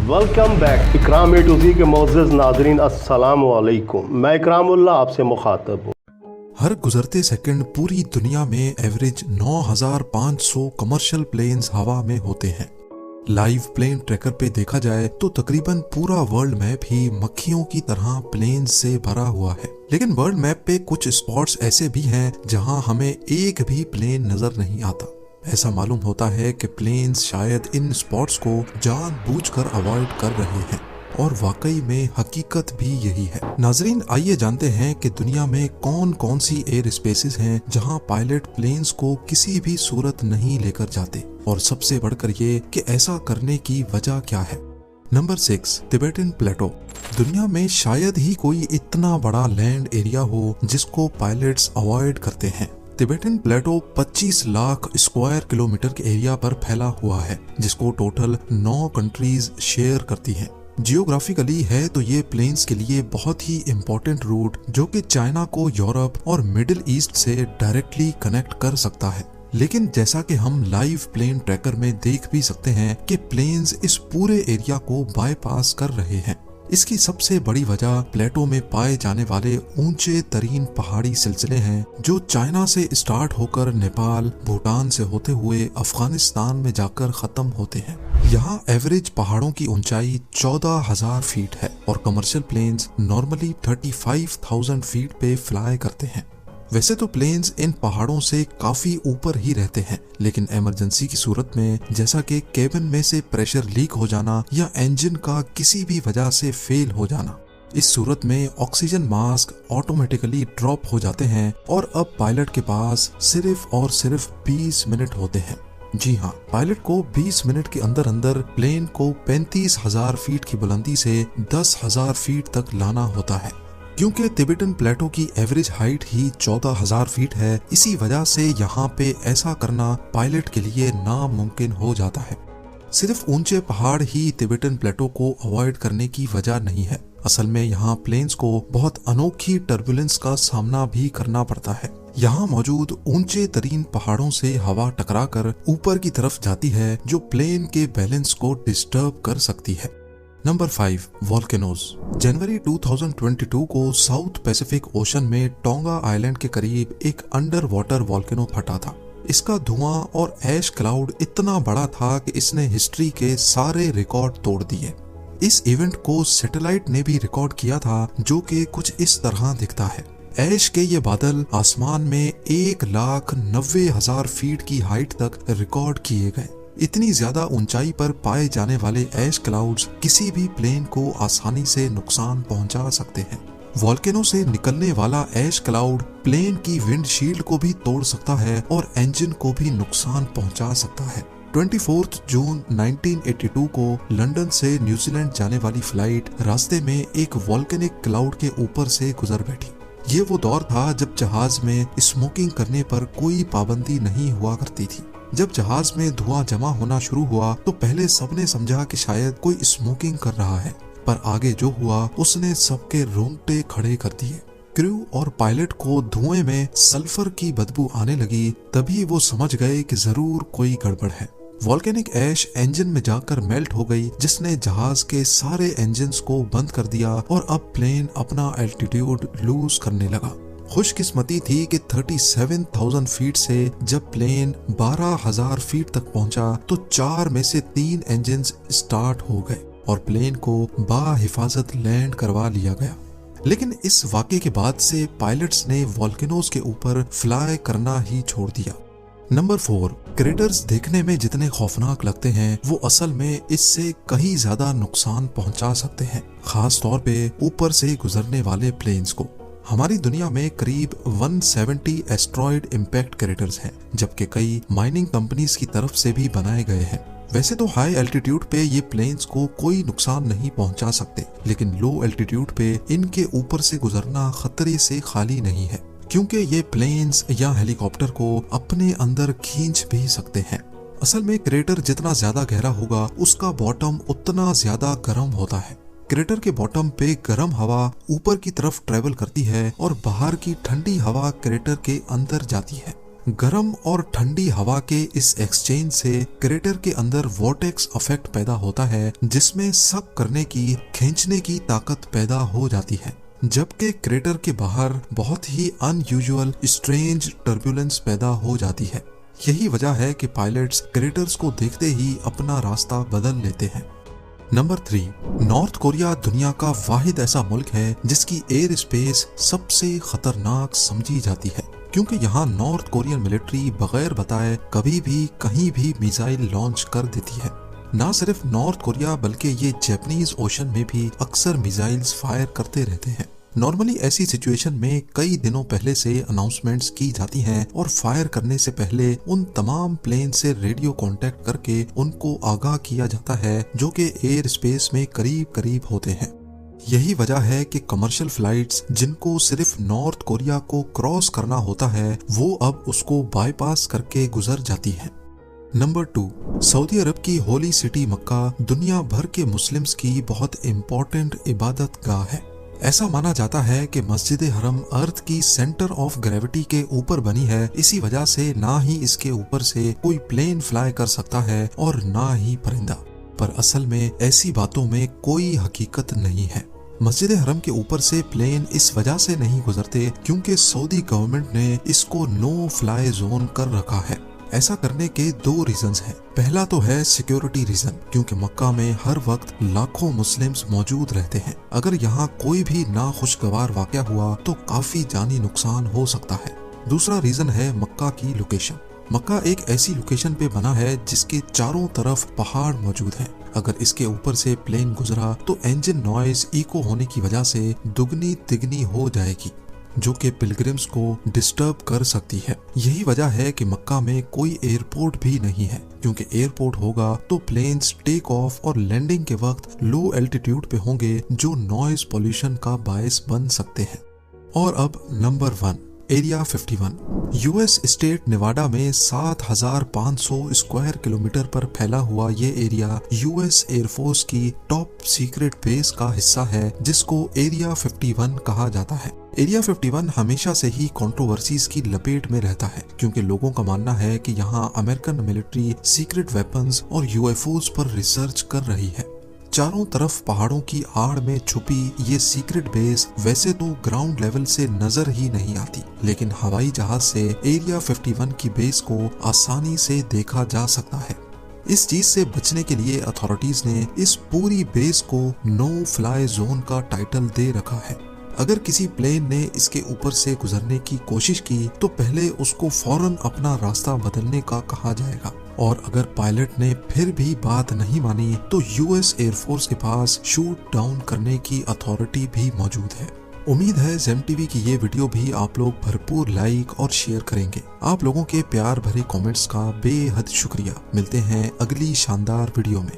Welcome back Ikram A to ज़ी के मोअज़्ज़ज़ नाज़रीन अस्सलाम वालेकुम। मैं इकरामुल्लाह आपसे मुखातब हूँ। हर गुजरते सेकंड पूरी दुनिया में एवरेज 9,500 कमर्शियल प्लेन्स हवा में होते हैं। लाइव प्लेन ट्रैकर पे देखा जाए तो तकरीबन पूरा वर्ल्ड मैप ही मक्खियों की तरह प्लेन से भरा हुआ है। लेकिन वर्ल्ड मैप पे कुछ स्पॉट्स ऐसे भी हैं जहां हमें एक भी प्लेन नजर नहीं आता। ऐसा मालूम होता है कि प्लेन्स शायद इन स्पॉट्स को जानबूझकर अवॉइड कर रहे हैं, और वाकई में हकीकत भी यही है। नाजरीन, आइए जानते हैं कि दुनिया में कौन कौन सी एयर स्पेसेस हैं जहां पायलट प्लेन्स को किसी भी सूरत नहीं लेकर जाते, और सबसे बढ़कर ये कि ऐसा करने की वजह क्या है। नंबर 6, तिबेटन प्लेटो। दुनिया में शायद ही कोई इतना बड़ा लैंड एरिया हो जिसको पायलट्स अवॉइड करते हैं। तिबेटन प्लेटो 25 लाख स्क्वायर किलोमीटर के एरिया पर फैला हुआ है, जिसको टोटल 9 कंट्रीज शेयर करती हैं। जियोग्राफिकली है तो ये प्लेन्स के लिए बहुत ही इम्पोर्टेंट रूट जो कि चाइना को यूरोप और मिडिल ईस्ट से डायरेक्टली कनेक्ट कर सकता है। लेकिन जैसा कि हम लाइव प्लेन ट्रैकर में देख भी सकते हैं कि प्लेन्स इस पूरे एरिया को बाईपास कर रहे हैं। इसकी सबसे बड़ी वजह प्लेटो में पाए जाने वाले ऊंचे तरीन पहाड़ी सिलसिले हैं जो चाइना से स्टार्ट होकर नेपाल, भूटान से होते हुए अफगानिस्तान में जाकर खत्म होते हैं। यहाँ एवरेज पहाड़ों की ऊंचाई 14,000 फीट है और कमर्शियल प्लेन्स नॉर्मली 35,000 फीट पे फ्लाई करते हैं। वैसे तो प्लेन्स इन पहाड़ों से काफी ऊपर ही रहते हैं, लेकिन इमरजेंसी की सूरत में, जैसा कि केबिन में से प्रेशर लीक हो जाना या इंजन का किसी भी वजह से फेल हो जाना, इस सूरत में ऑक्सीजन मास्क ऑटोमेटिकली ड्रॉप हो जाते हैं और अब पायलट के पास सिर्फ और सिर्फ 20 मिनट होते हैं। जी हाँ, पायलट को 20 मिनट के अंदर अंदर प्लेन को 35,000 फीट की बुलंदी से 10,000 फीट तक लाना होता है। क्योंकि तिबेटन प्लेटो की एवरेज हाइट ही 14,000 फीट है, इसी वजह से यहाँ पे ऐसा करना पायलट के लिए नामुमकिन हो जाता है। सिर्फ ऊंचे पहाड़ ही तिबेटन प्लेटो को अवॉइड करने की वजह नहीं है। असल में यहाँ प्लेन्स को बहुत अनोखी टर्बुलेंस का सामना भी करना पड़ता है। यहाँ मौजूद ऊंचे तरीन पहाड़ों से हवा टकराकर ऊपर की तरफ जाती है जो प्लेन के बैलेंस को डिस्टर्ब कर सकती है। Number 5, volcanoes. जनवरी 2022 को साउथ पैसिफिक ओशन में टोंगा आइलैंड के करीब एक अंडर वाटर वोल्केनो फटा था। इसका धुआं और ऐश क्लाउड इतना बड़ा था कि इसने हिस्ट्री के सारे रिकॉर्ड तोड़ दिए। इस इवेंट को सैटेलाइट ने भी रिकॉर्ड किया था, जो कि कुछ इस तरह दिखता है। ऐश के ये बादल आसमान में 1,90,000 फीट की हाइट तक रिकॉर्ड किए गए। इतनी ज्यादा ऊंचाई पर पाए जाने वाले ऐश क्लाउड्स किसी भी प्लेन को आसानी से नुकसान पहुंचा सकते हैं। वोल्केनो से निकलने वाला ऐश क्लाउड प्लेन की विंडशील्ड को भी तोड़ सकता है और इंजन को भी नुकसान पहुंचा सकता है। 24 जून 1982 को लंदन से न्यूजीलैंड जाने वाली फ्लाइट रास्ते में एक वोल्केनिक क्लाउड के ऊपर से गुजर बैठी। ये वो दौर था जब जहाज में स्मोकिंग करने पर कोई पाबंदी नहीं हुआ करती थी। जब जहाज में धुआं जमा होना शुरू हुआ तो पहले सबने समझा कि शायद कोई स्मोकिंग कर रहा है, पर आगे जो हुआ उसने सबके रोंगटे खड़े कर दिए। क्रू और पायलट को धुएं में सल्फर की बदबू आने लगी, तभी वो समझ गए कि जरूर कोई गड़बड़ है। वोल्केनिक ऐश इंजन में जाकर मेल्ट हो गई, जिसने जहाज के सारे इंजन्स को बंद कर दिया और अब प्लेन अपना एल्टीट्यूड लूज करने लगा। खुशकिस्मती थी कि 37,000 फीट से जब प्लेन 12,000 फीट तक पहुंचा तो 4 में से 3 इंजन्स स्टार्ट हो गए और प्लेन को बाहिफाजत लैंड करवा लिया गया। लेकिन इस वाक़े के बाद से पायलट्स ने वोल्केनोज के ऊपर फ्लाई करना ही छोड़ दिया। नंबर 4, क्रेटर्स देखने में जितने खौफनाक लगते हैं वो असल में इससे कहीं ज्यादा नुकसान पहुंचा सकते हैं, खास तौर पे ऊपर से गुजरने वाले प्लेन्स को। हमारी दुनिया में करीब 170 एस्ट्रॉयड इम्पैक्ट क्रेटर्स हैं, जबकि कई माइनिंग कंपनीज की तरफ से भी बनाए गए हैं। वैसे तो हाई एल्टीट्यूड पे ये प्लेन्स को कोई नुकसान नहीं पहुंचा सकते, लेकिन लो एल्टीट्यूड पे इनके ऊपर से गुजरना खतरे से खाली नहीं है, क्योंकि ये प्लेन्स या हेलीकॉप्टर को अपने अंदर खींच भी सकते हैं। असल में क्रेटर जितना ज्यादा गहरा होगा उसका बॉटम उतना ज्यादा गर्म होता है। क्रेटर के बॉटम पे गर्म हवा ऊपर की तरफ ट्रेवल करती है और बाहर की ठंडी हवा क्रेटर के अंदर जाती है। गर्म और ठंडी हवा के इस एक्सचेंज से क्रेटर के अंदर वॉर्टेक्स इफेक्ट पैदा होता है, जिसमें सक करने की, खींचने की ताकत पैदा हो जाती है, जबकि क्रेटर के बाहर बहुत ही अनयूजुअल स्ट्रेंज टर्बुलेंस पैदा हो जाती है। यही वजह है कि पायलट्स क्रेटर्स को देखते ही अपना रास्ता बदल लेते हैं। नंबर 3, नॉर्थ कोरिया दुनिया का वाहिद ऐसा मुल्क है जिसकी एयर स्पेस सबसे खतरनाक समझी जाती है, क्योंकि यहाँ नॉर्थ कोरियन मिलिट्री बगैर बताए कभी भी कहीं भी मिसाइल लॉन्च कर देती है। ना सिर्फ नॉर्थ कोरिया बल्कि ये जापानीज ओशन में भी अक्सर मिसाइल्स फायर करते रहते हैं। नॉर्मली ऐसी सिचुएशन में कई दिनों पहले से अनाउंसमेंट्स की जाती हैं और फायर करने से पहले उन तमाम प्लेन से रेडियो कांटेक्ट करके उनको आगाह किया जाता है जो कि एयर स्पेस में करीब करीब होते हैं। यही वजह है कि कमर्शियल फ्लाइट्स जिनको सिर्फ नॉर्थ कोरिया को क्रॉस करना होता है वो अब उसको बाईपास करके गुजर जाती हैं। नंबर 2, सऊदी अरब की होली सिटी मक्का दुनिया भर के मुस्लिम्स की बहुत इम्पोर्टेंट इबादत गाह है। ऐसा माना जाता है कि मस्जिद हरम अर्थ की सेंटर ऑफ ग्रेविटी के ऊपर बनी है, इसी वजह से ना ही इसके ऊपर से कोई प्लेन फ्लाई कर सकता है और ना ही परिंदा। पर असल में ऐसी बातों में कोई हकीकत नहीं है। मस्जिद हरम के ऊपर से प्लेन इस वजह से नहीं गुजरते क्योंकि सऊदी गवर्नमेंट ने इसको नो फ्लाई जोन कर रखा है। ऐसा करने के 2 रीजंस हैं। पहला तो है सिक्योरिटी रीजन, क्योंकि मक्का में हर वक्त लाखों मुस्लिम्स मौजूद रहते हैं। अगर यहाँ कोई भी नाखुशगवार वाकया हुआ तो काफी जानी नुकसान हो सकता है। दूसरा रीजन है मक्का की लोकेशन। मक्का एक ऐसी लोकेशन पे बना है जिसके चारों तरफ पहाड़ मौजूद हैं। अगर इसके ऊपर से प्लेन गुजरा तो इंजन नॉइज इको होने की वजह से दुगनी तिगनी हो जाएगी, जो कि पिलग्रिम्स को डिस्टर्ब कर सकती है। यही वजह है कि मक्का में कोई एयरपोर्ट भी नहीं है, क्योंकि एयरपोर्ट होगा तो प्लेन्स टेक ऑफ और लैंडिंग के वक्त लो एल्टीट्यूड पे होंगे जो नॉइज पोल्यूशन का बायस बन सकते हैं। और अब number 1, area 51। US state Nevada में 7,500 स्क्वायर किलोमीटर पर फैला हुआ ये एरिया यूएस एयरफोर्स की टॉप सीक्रेट बेस का हिस्सा है, जिसको एरिया 51 कहा जाता है। एरिया 51 हमेशा से ही कंट्रोवर्सीज की लपेट में रहता है, क्योंकि लोगों का मानना है कि यहाँ अमेरिकन मिलिट्री सीक्रेट वेपन्स और यूएफओज पर रिसर्च कर रही है। चारों तरफ पहाड़ों की आड़ में छुपी ये सीक्रेट बेस वैसे तो ग्राउंड लेवल से नजर ही नहीं आती, लेकिन हवाई जहाज से एरिया 51 की बेस को आसानी से देखा जा सकता है। इस चीज से बचने के लिए अथॉरिटीज ने इस पूरी बेस को नो फ्लाई जोन का टाइटल दे रखा है। अगर किसी प्लेन ने इसके ऊपर से गुजरने की कोशिश की तो पहले उसको फौरन अपना रास्ता बदलने का कहा जाएगा, और अगर पायलट ने फिर भी बात नहीं मानी तो यूएस एयरफोर्स के पास शूट डाउन करने की अथॉरिटी भी मौजूद है। उम्मीद है जेम टीवी की ये वीडियो भी आप लोग भरपूर लाइक और शेयर करेंगे। आप लोगों के प्यार भरे कमेंट्स का बेहद शुक्रिया। मिलते हैं अगली शानदार वीडियो में।